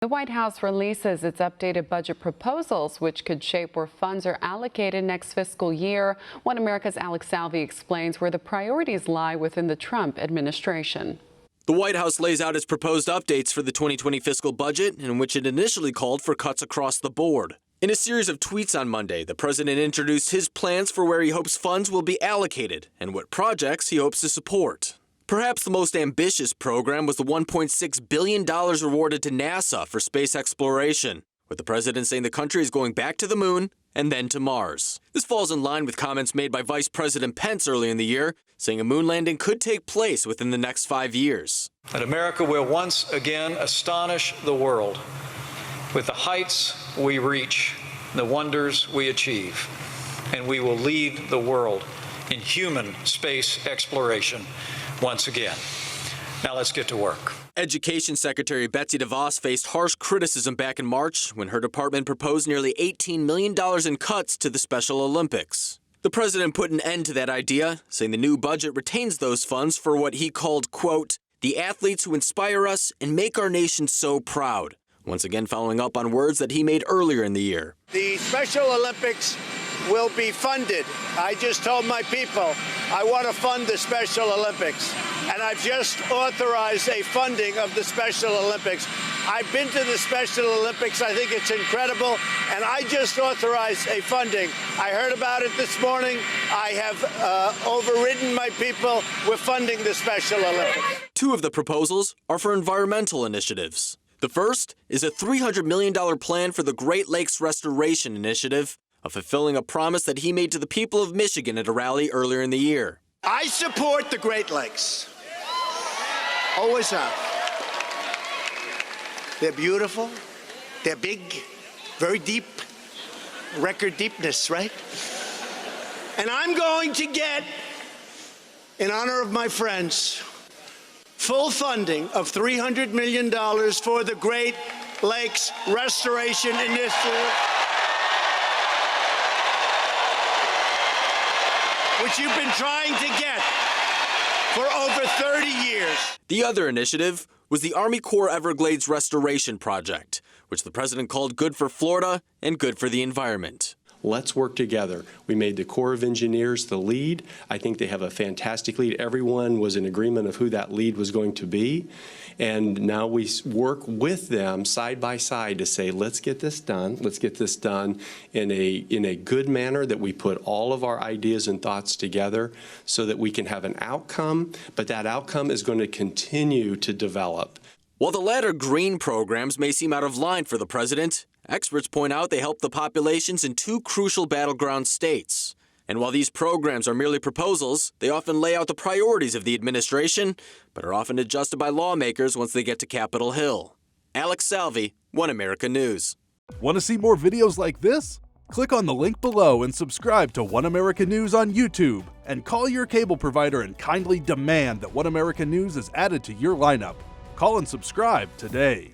The White House releases its updated budget proposals, which could shape where funds are allocated next fiscal year. One America's Alex Salvi explains where the priorities lie within the Trump administration. The White House lays out its proposed updates for the 2020 fiscal budget, in which it initially called for cuts across the board. In a series of tweets on Monday, the president introduced his plans for where he hopes funds will be allocated and what projects he hopes to support. Perhaps the most ambitious program was the $1.6 billion awarded to NASA for space exploration, with the president saying the country is going back to the moon and then to Mars. This falls in line with comments made by Vice President Pence early in the year, saying a moon landing could take place within the next 5 years. And America will once again astonish the world with the heights we reach, the wonders we achieve, and we will lead the world in human space exploration once again. Now let's get to work. Education Secretary Betsy DeVos faced harsh criticism back in March when her department proposed nearly $18 million in cuts to the Special Olympics. The president put an end to that idea, saying the new budget retains those funds for what he called, quote, the athletes who inspire us and make our nation so proud. Once again following up on words that he made earlier in the year. The Special Olympics will be funded. I just told my people I want to fund the Special Olympics, and I've just authorized a funding of the Special Olympics. I've been to the Special Olympics. I think it's incredible, and I just authorized a funding. I heard about it this morning. I have overridden my people. We're funding the Special Olympics. Two of the proposals are for environmental initiatives. The first is a $300 million plan for the Great Lakes Restoration Initiative, fulfilling a promise that he made to the people of Michigan at a rally earlier in the year. I support the Great Lakes. Always have. They're beautiful. They're big, very deep, record deepness, right? And I'm going to get, in honor of my friends, full funding of $300 million for the Great Lakes Restoration Initiative, which you've been trying to get for over 30 years. The other initiative was the Army Corps Everglades Restoration Project, which the president called good for Florida and good for the environment. Let's work together. We made the Corps of Engineers the lead. I think they have a fantastic lead. Everyone was in agreement of who that lead was going to be. And now we work with them side by side to say, let's get this done. Let's get this done in a good manner, that we put all of our ideas and thoughts together so that we can have an outcome, but that outcome is going to continue to develop. While the latter green programs may seem out of line for the president, experts point out they help the populations in two crucial battleground states. And while these programs are merely proposals, they often lay out the priorities of the administration, but are often adjusted by lawmakers once they get to Capitol Hill. Alex Salvi, One America News. Want to see more videos like this? Click on the link below and subscribe to One America News on YouTube. And call your cable provider and kindly demand that One America News is added to your lineup. Call and subscribe today.